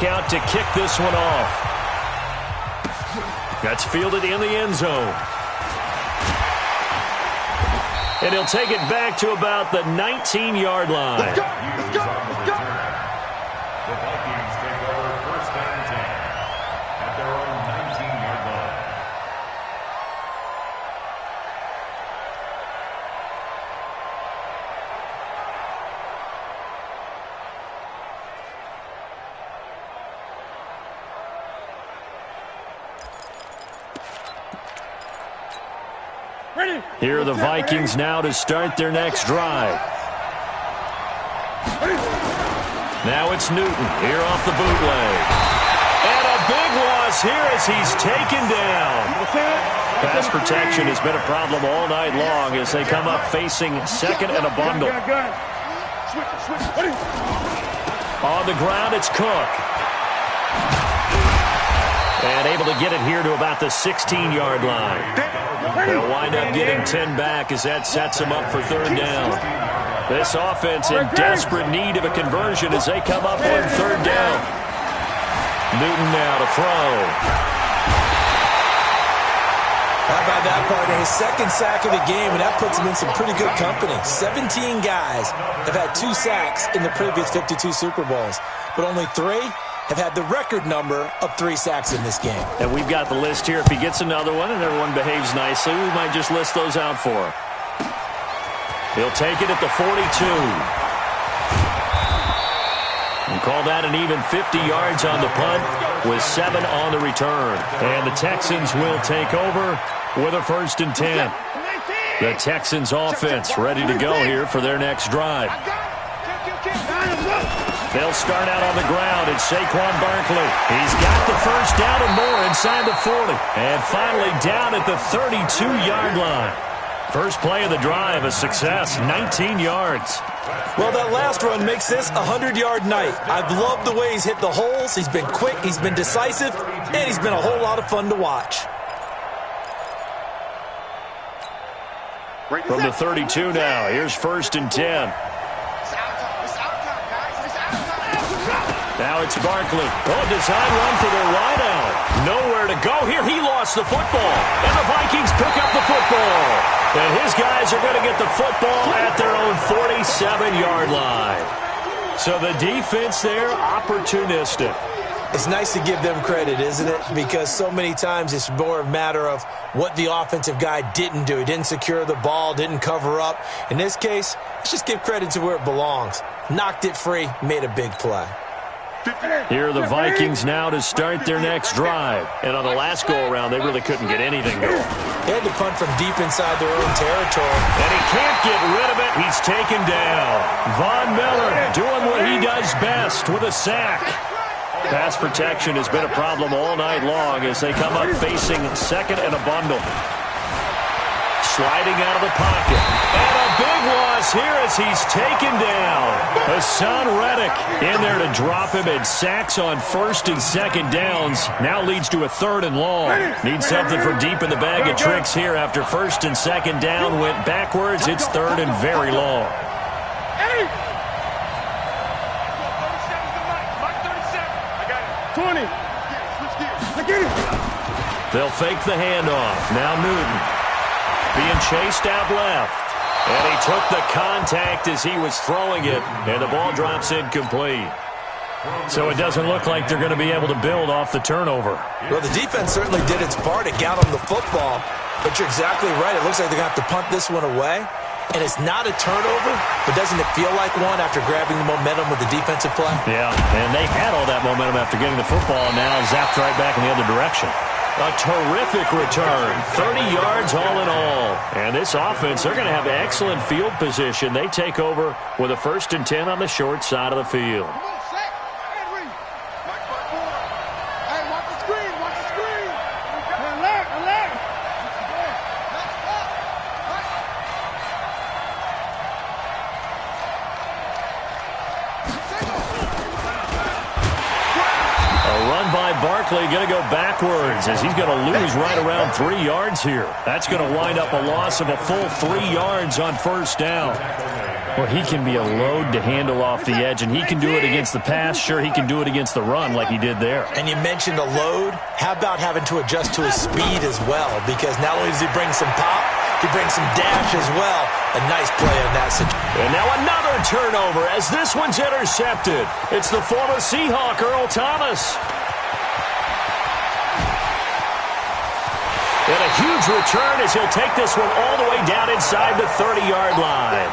Out to kick this one off. That's fielded in the end zone. And he'll take it back to about the 19-yard line. Let's go! Let's go! Let's go! The Vikings take over first and 10 at their own 19-yard line. Here are the Vikings now to start their next drive. Now it's Newton here off the bootleg. And a big loss here as he's taken down. Pass protection has been a problem all night long as they come up facing second and a bundle. On the ground, it's Cook. And able to get it here to about the 16-yard line. They'll wind up getting 10 back as that sets them up for third down. This offense in desperate need of a conversion as they come up on third down. Newton now to throw. How about that part? His second sack of the game, and that puts him in some pretty good company. 17 guys have had 2 sacks in the previous 52 Super Bowls, but only 3 have had the record number of 3 sacks in this game. And we've got the list here. If he gets another one and everyone behaves nicely, we might just list those out for him. He'll take it at the 42. And call that an even 50 yards on the punt with 7 on the return. And the Texans will take over with a 1st and 10. The Texans offense ready to go here for their next drive. They'll start out on the ground. It's Saquon Barkley. He's got the first down and more inside the 40. And finally down at the 32-yard line. First play of the drive, a success, 19 yards. Well, that last run makes this a 100-yard night. I've loved the way he's hit the holes. He's been quick, he's been decisive, and he's been a whole lot of fun to watch. From the 32 now, here's 1st and 10. Now it's Barkley. Oh, design run for their wideout. Nowhere to go here. He lost the football. And the Vikings pick up the football. And his guys are going to get the football at their own 47-yard line. So the defense there, opportunistic. It's nice to give them credit, isn't it? Because so many times it's more a matter of what the offensive guy didn't do. He didn't secure the ball, didn't cover up. In this case, let's just give credit to where it belongs. Knocked it free, made a big play. Here are the Vikings now to start their next drive. And on the last go-around, they really couldn't get anything going. They had to punt from deep inside their own territory. And he can't get rid of it. He's taken down. Von Miller doing what he does best with a sack. Pass protection has been a problem all night long as they come up facing second and a bundle. Sliding out of the pocket. And a big loss here as he's taken down. Hassan Reddick in there to drop him, and sacks on 1st and 2nd downs. Now leads to a 3rd and long. Needs something from deep in the bag of tricks here after 1st and 2nd down. Went backwards. It's 3rd and very long. They'll fake the handoff. Now Newton being chased out left. And he took the contact as he was throwing it, and the ball drops incomplete. So it doesn't look like they're going to be able to build off the turnover. Well, the defense certainly did its part. It got them the football. But you're exactly right. It looks like they're going to have to punt this one away. And it's not a turnover, but doesn't it feel like one after grabbing the momentum with the defensive play? Yeah, and they had all that momentum after getting the football, and now zapped right back in the other direction. A terrific return, 30 yards all in all. And this offense, they're going to have excellent field position. They take over with a 1st and 10 on the short side of the field. Barkley going to go backwards as he's going to lose right around 3 yards here. That's going to wind up a loss of a full 3 yards on 1st down. Well, he can be a load to handle off the edge, and he can do it against the pass. Sure, he can do it against the run like he did there. And you mentioned a load. How about having to adjust to his speed as well? Because not only does he bring some pop, he brings some dash as well. A nice play on that situation. And now another turnover as this one's intercepted. It's the former Seahawk, Earl Thomas. And a huge return as he'll take this one all the way down inside the 30-yard line.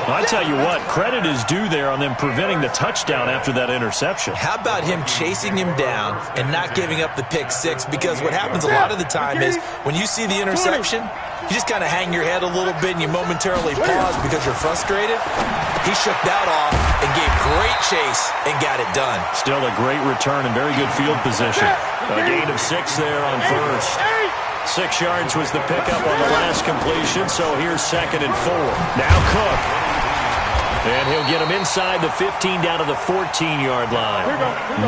I tell you what, credit is due there on them preventing the touchdown after that interception. How about him chasing him down and not giving up the pick six? Because what happens a lot of the time is when you see the interception, you just kind of hang your head a little bit and you momentarily pause because you're frustrated. He shook that off and gave great chase and got it done. Still a great return and very good field position. A gain of 6 there on first. 6 yards was the pickup on the last completion, so here's 2nd and 4. Now Cook. And he'll get him inside the 15 down to the 14-yard line.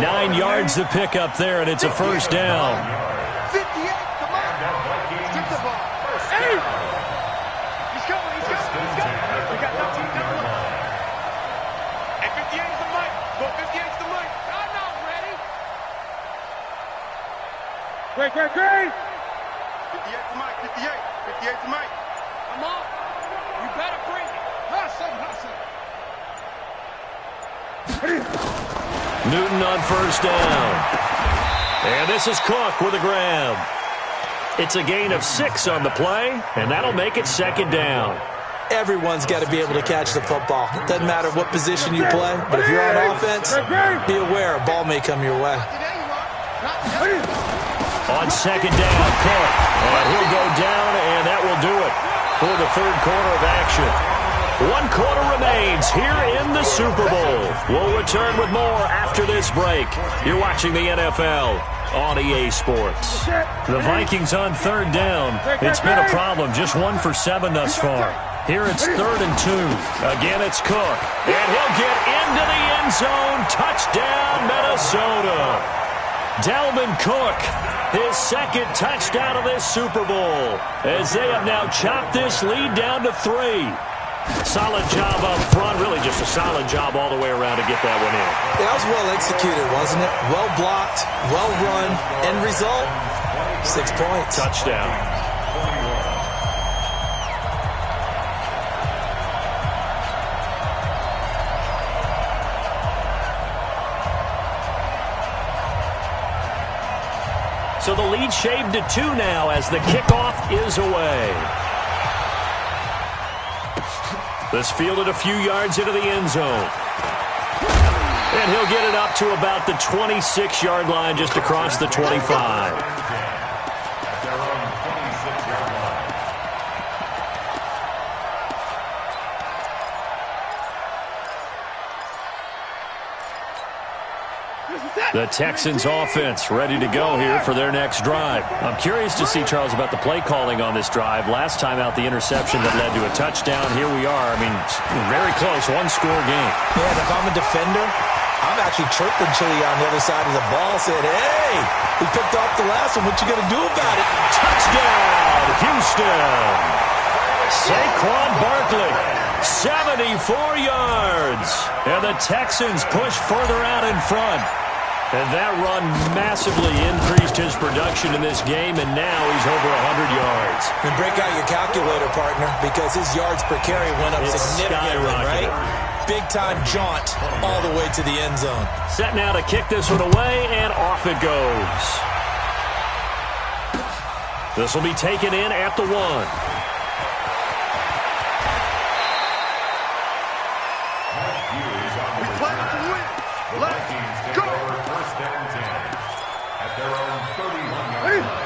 9 yards the pickup there, and it's a first down. 58, come on. Took the ball. Hey! He's coming, he's coming, he's coming. We got nothing. Hey, 58's the mic. Go 58's the mic. I'm not ready. Great. 58's the mic, 58's the mic. Come on. You better bring it. Hustle. Newton on first down. And this is Cook with a grab. It's a gain of 6 on the play, and that'll make it 2nd down. Everyone's got to be able to catch the football. It doesn't matter what position you play, but if you're on offense, be aware a ball may come your way. On 2nd down, Cook. And he'll go down, and that will do it for the 3rd quarter of action. 1 quarter remains here in the Super Bowl. We'll return with more after this break. You're watching the NFL on EA Sports. The Vikings on 3rd down. It's been a problem. Just 1 for 7 thus far. Here it's 3rd and 2. Again, it's Cook. And he'll get into the end zone. Touchdown, Minnesota. Dalvin Cook, his 2nd touchdown of this Super Bowl, as they have now chopped this lead down to 3. Solid job up front, really just a solid job all the way around to get that one in. That was well executed, wasn't it? Well blocked, well run, end result, 6 points. Touchdown. So the lead shaved to 2 now as the kickoff is away. This fielded a few yards into the end zone. And he'll get it up to about the 26-yard line just across the 25. The Texans offense ready to go here for their next drive. I'm curious to see, Charles, about the play calling on this drive. Last time out, the interception that led to a touchdown. Here we are. I mean, very close, 1-score game. Yeah, and if I'm a defender, I'm actually chirping Chili on the other side of the ball, saying, hey, we picked off the last one. What you going to do about it? Touchdown, Houston. Saquon Barkley, 74 yards. And the Texans push further out in front. And that run massively increased his production in this game, and now he's over 100 yards. And break out your calculator, partner, because his yards per carry went up significantly, right? Big-time jaunt all the way to the end zone. Set now to kick this one away, and off it goes. This will be taken in at the 1.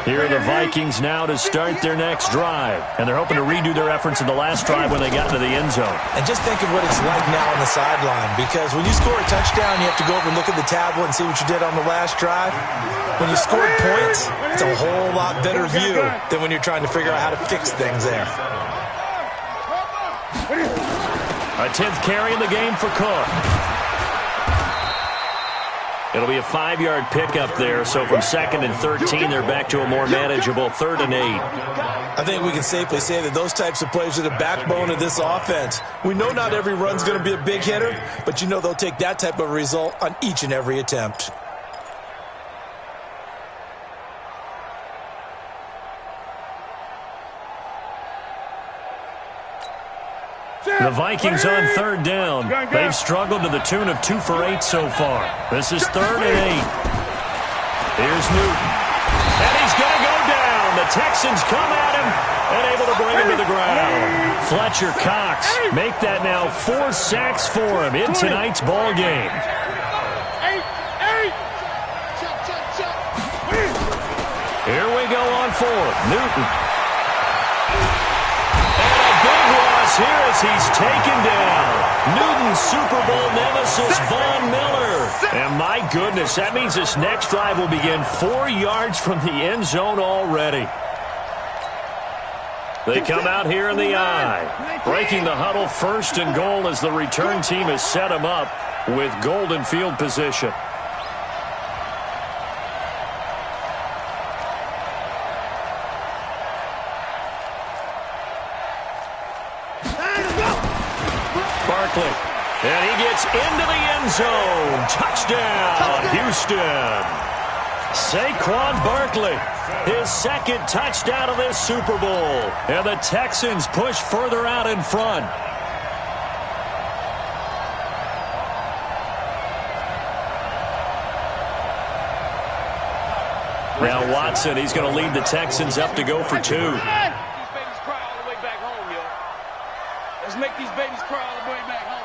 Here are the Vikings now to start their next drive. And they're hoping to redo their efforts in the last drive when they got into the end zone. And just think of what it's like now on the sideline. Because when you score a touchdown, you have to go over and look at the tablet and see what you did on the last drive. When you scored points, it's a whole lot better view than when you're trying to figure out how to fix things there. A 10th carry in the game for Cook. It'll be a 5-yard pickup there, so from 2nd and 13, they're back to a more manageable 3rd and 8. I think we can safely say that those types of plays are the backbone of this offense. We know not every run's going to be a big hitter, but you know they'll take that type of result on each and every attempt. The Vikings on 3rd down. They've struggled to the tune of 2 for 8 so far. This is 3rd and 8. Here's Newton. And he's going to go down. The Texans come at him and able to bring him to the ground. Fletcher Cox make that now 4 sacks for him in tonight's ball game. Here we go on 4th. Newton. Here as he's taken down. Newton's Super Bowl nemesis, Von Miller. And my goodness, that means this next drive will begin 4 yards from the end zone already. They come out here in the I. Breaking the huddle, 1st and goal as the return team has set him up with golden field position. And he gets into the end zone. Touchdown, Houston. Saquon Barkley, his 2nd touchdown of this Super Bowl. And the Texans push further out in front. Now Watson, he's going to lead the Texans up to go for 2. These babies cry all the way back home, yo. Let's make these babies cry all the way back home.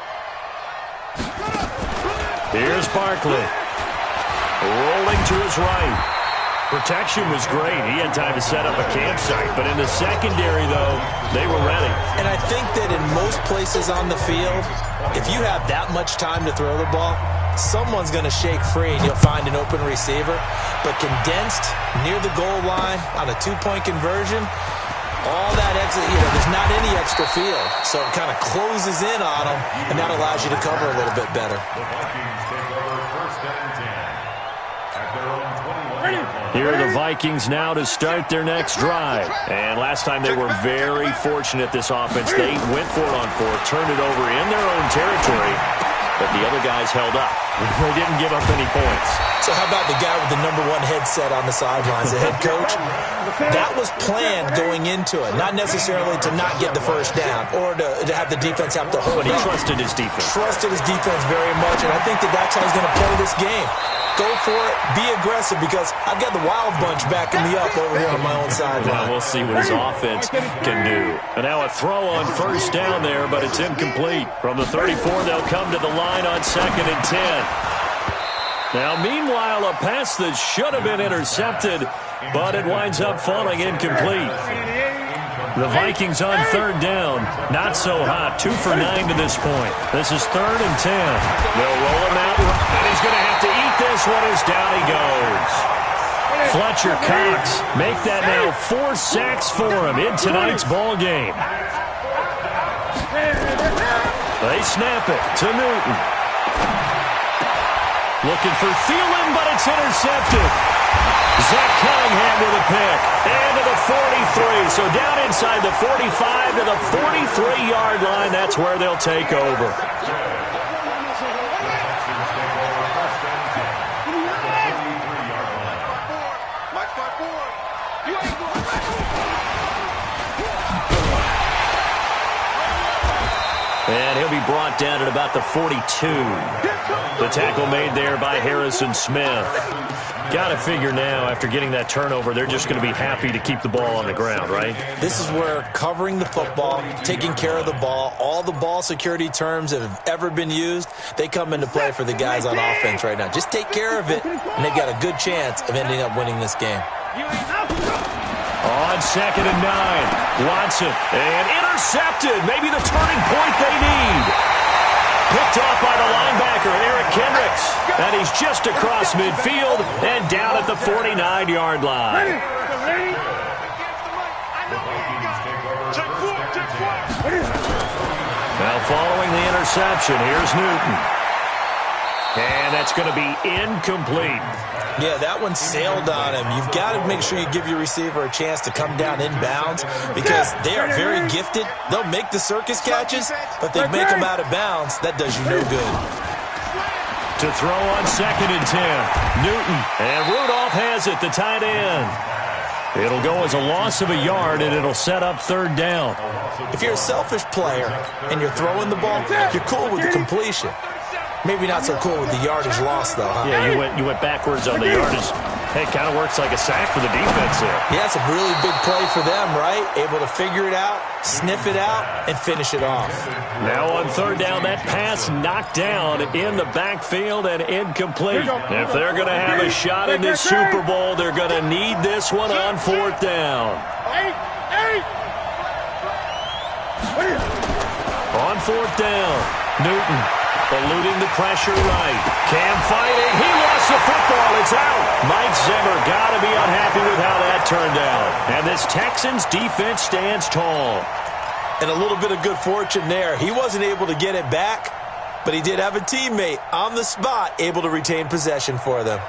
Here's Barkley. Rolling to his right. Protection was great. He had time to set up a campsite. But in the secondary, though, they were ready. And I think that in most places on the field, if you have that much time to throw the ball, someone's going to shake free and you'll find an open receiver. But condensed near the goal line on a 2-point conversion, all that exit, there's not any extra field. So it kind of closes in on them, and that allows you to cover a little bit better. The Vikings take over 1st and 10 at their own 21-yard line. Here are the Vikings now to start their next drive. And last time they were very fortunate, this offense. They went for it on 4th, turned it over in their own territory, but the other guys held up. They didn't give up any points. So how about the guy with the #1 headset on the sidelines, the head coach? That was planned going into it, not necessarily to not get the 1st down or to have the defense have to hold But he up. trusted his defense. Trusted his defense very much, and I think that that's how he's going to play this game. Go for it, be aggressive, because I've got the wild bunch backing me up over here on my own sideline. Now we'll see what his offense can do. And now a throw on 1st down there, but it's incomplete. From the 34, they'll come to the line on 2nd and 10. Now, meanwhile, a pass that should have been intercepted, but it winds up falling incomplete. The Vikings on 3rd down. Not so hot. 2 for 9 to this point. This is 3rd and 10. They'll roll him out, and he's going to have to eat this one as down he goes. Fletcher Cox make that now 4 sacks for him in tonight's ball game. They snap it to Newton. Looking for Thielen, but it's intercepted. Zach Cunningham with a pick. And to the 43. So down inside the 45 to the 43-yard line. That's where they'll take over. And he'll be brought down at about the 42. The tackle made there by Harrison Smith. Got to figure now, after getting that turnover, they're just going to be happy to keep the ball on the ground, right? This is where covering the football, taking care of the ball, all the ball security terms that have ever been used, they come into play for the guys on offense right now. Just take care of it, and they've got a good chance of ending up winning this game. On 2nd and 9, Watson, and intercepted. Maybe the turning point they need. Picked off by the linebacker, Eric Kendricks. And he's just across midfield and down at the 49-yard line. Now following the interception, here's Newton. And that's going to be incomplete. Yeah, that one sailed on him. You've got to make sure you give your receiver a chance to come down inbounds because they are very gifted. They'll make the circus catches, but they make them out of bounds. That does you no good. To throw on 2nd and 10. Newton. And Rudolph has it, the tight end. It'll go as a loss of a yard, and it'll set up 3rd down. If you're a selfish player and you're throwing the ball, you're cool with the completion. Maybe not so cool with the yardage loss, though, huh? Yeah, you went backwards on the yardage. Hey, it kind of works like a sack for the defense there. Yeah, it's a really big play for them, right? Able to figure it out, sniff it out, and finish it off. Now on 3rd down, that pass knocked down in the backfield and incomplete. If they're going to have a shot in this Super Bowl, they're going to need this one on 4th down. On 4th down, Newton eluding the pressure right. Cam fighting. He lost the football. It's out. Mike Zimmer got to be unhappy with how that turned out. And this Texans defense stands tall. And a little bit of good fortune there. He wasn't able to get it back, but he did have a teammate on the spot able to retain possession for them.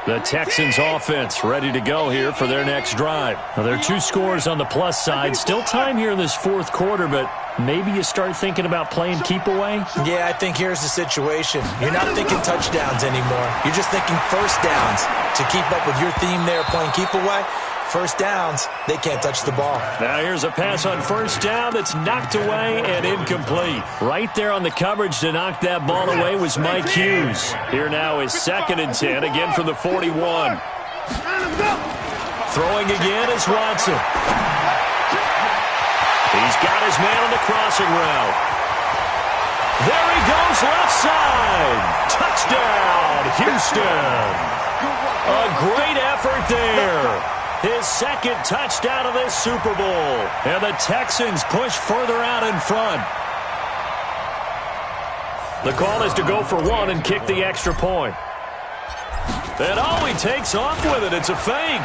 The Texans offense ready to go here for their next drive. Now, there are 2 scores on the plus side. Still time here in this 4th quarter, but maybe you start thinking about playing keep away? Yeah, I think here's the situation. You're not thinking touchdowns anymore. You're just thinking first downs. To keep up with your theme there, playing keep away, first downs, they can't touch the ball. Now here's a pass on 1st down that's knocked away and incomplete. Right there on the coverage to knock that ball away was Mike Hughes. Here now is 2nd and 10, again from the 41. Throwing again is Watson. He's got his man on the crossing route. There he goes, left side. Touchdown, Houston. A great effort there. His 2nd touchdown of this Super Bowl. And the Texans push further out in front. The call is to go for 1 and kick the extra point. And he takes off with it. It's a fake.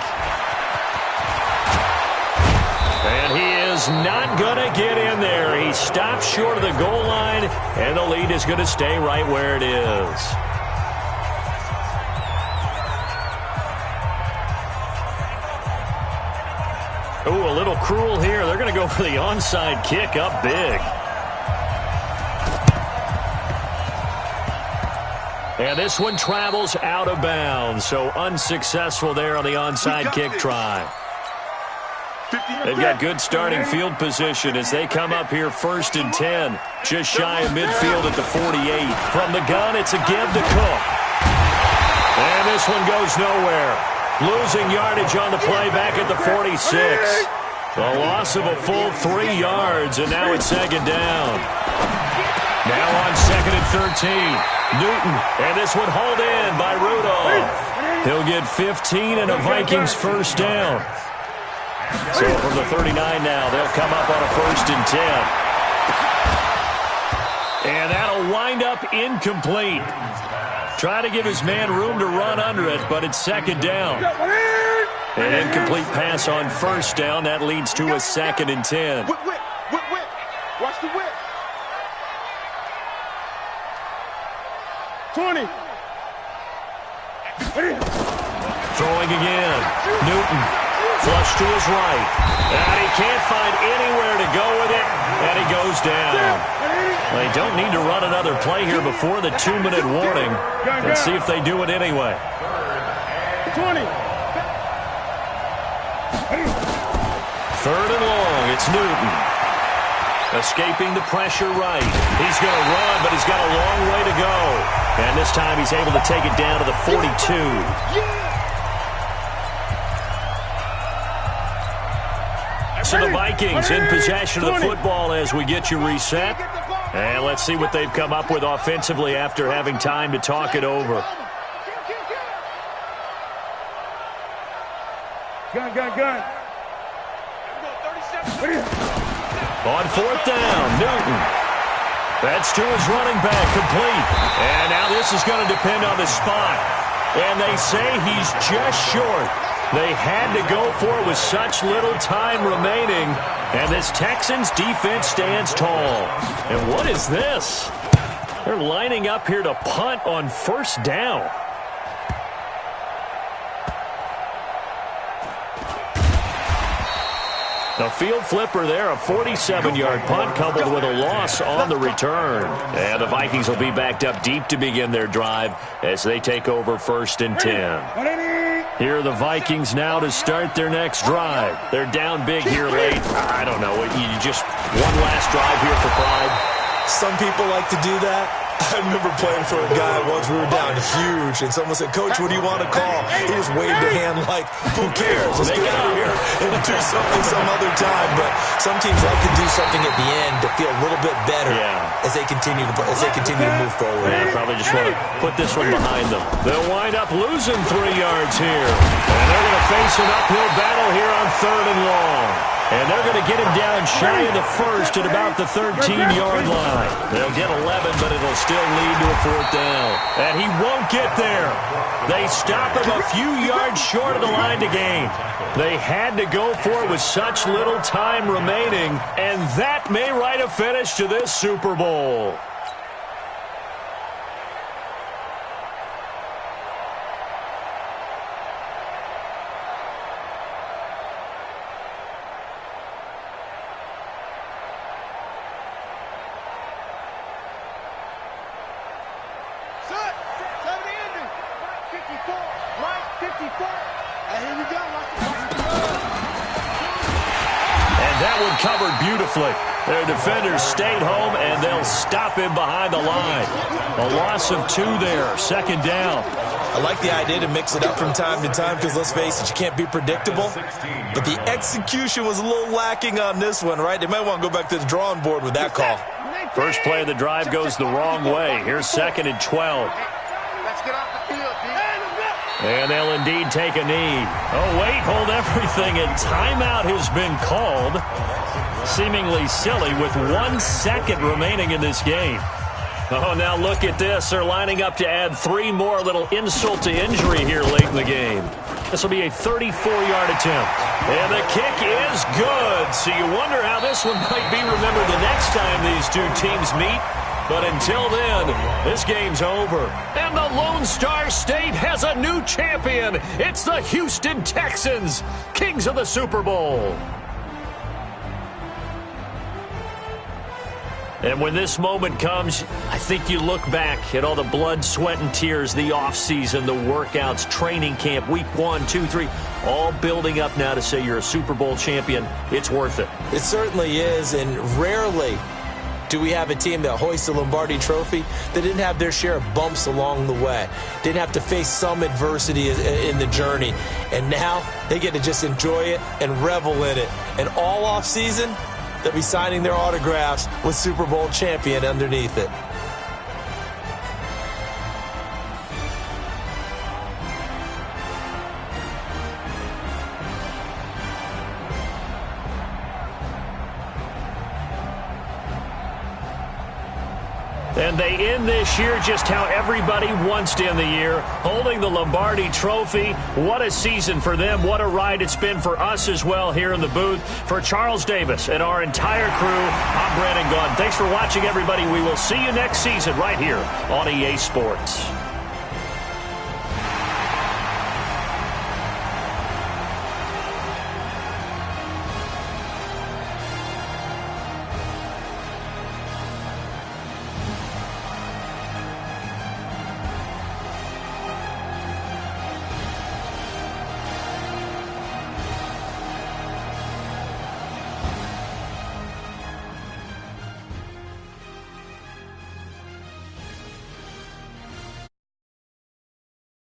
And he is not going to get in there. He stops short of the goal line, and the lead is going to stay right where it is. Ooh, a little cruel here. They're going to go for the onside kick up big. And this one travels out of bounds, so unsuccessful there on the onside kick try. They've got good starting field position as they come up here 1st and 10, just shy of midfield at the 48. From the gun, it's a give to Cook. And this one goes nowhere. Losing yardage on the play back at the 46. A loss of a full 3 yards, and now it's 2nd down. Now on 2nd and 13. Newton, and this one hauled in by Rudolph. He'll get 15 and a Vikings 1st down. So from the 39 now, they'll come up on a 1st and 10. And that'll wind up incomplete. Try to give his man room to run under it, but it's 2nd down. An incomplete pass on 1st down. That leads to a 2nd and 10. Whip. Watch the whip. 20. Throwing again. Newton. Flush to his right. And he can't find anywhere to go with it. And he goes down. They don't need to run another play here before the 2-minute warning. Let's see if they do it anyway. 20. 3rd and long. It's Newton. Escaping the pressure right. He's going to run, but he's got a long way to go. And this time he's able to take it down to the 42. So the Vikings in possession of the football as we get you reset. And let's see what they've come up with offensively after having time to talk it over. Gun. On 4th down, Newton. That's to his running back, complete. And now this is going to depend on the spot. And they say he's just short. They had to go for it with such little time remaining. And this Texans defense stands tall. And what is this? They're lining up here to punt on first down. A field flipper there, a 47-yard punt coupled with a loss on the return. And the Vikings will be backed up deep to begin their drive as they take over 1st and 10. Here are the Vikings now to start their next drive. They're down big here late. I don't know. You just one last drive here for pride. Some people like to do that. I remember playing for a guy once. We were down huge, and someone said, "Coach, what do you want to call?" He just waved a hand like, "Who cares? Let's get out of here and do something some other time." But some teams like to do something at the end to feel a little bit better as they continue to move forward. Yeah, probably just want to put this one behind them. They'll wind up losing 3 yards here, and they're going to face an uphill battle here on 3rd and long. And they're going to get him down shy of the first at about the 13-yard line. They'll get 11, but it'll still lead to a 4th down. And he won't get there. They stop him a few yards short of the line to gain. They had to go for it with such little time remaining, and that may write a finish to this Super Bowl. Covered beautifully. Their defenders stayed home, and they'll stop him behind the line. A loss of 2 there, 2nd down. I like the idea to mix it up from time to time because, let's face it, you can't be predictable. But the execution was a little lacking on this one, right? They might want to go back to the drawing board with that call. First play of the drive goes the wrong way. Here's 2nd and 12. Let's get off the field, D. And they'll indeed take a knee. Oh, wait, hold everything. And timeout has been called. Seemingly silly with 1 second remaining in this game. Oh, now look at this. They're lining up to add 3 more, little insult to injury here late in the game. This will be a 34-yard attempt. And the kick is good. So you wonder how this one might be remembered the next time these two teams meet. But until then, this game's over. And the Lone Star State has a new champion. It's the Houston Texans, kings of the Super Bowl. And when this moment comes, I think you look back at all the blood, sweat, and tears, the offseason, the workouts, training camp, week 1, 2, 3, all building up now to say you're a Super Bowl champion. It's worth it. It certainly is, and rarely do we have a team that hoists the Lombardi Trophy that didn't have their share of bumps along the way, didn't have to face some adversity in the journey, and now they get to just enjoy it and revel in it. And all offseason, they'll be signing their autographs with Super Bowl champion underneath it. And they end this year just how everybody wants to end the year, holding the Lombardi Trophy. What a season for them. What a ride it's been for us as well here in the booth. For Charles Davis and our entire crew, I'm Brandon Gaudin. Thanks for watching, everybody. We will see you next season right here on EA Sports.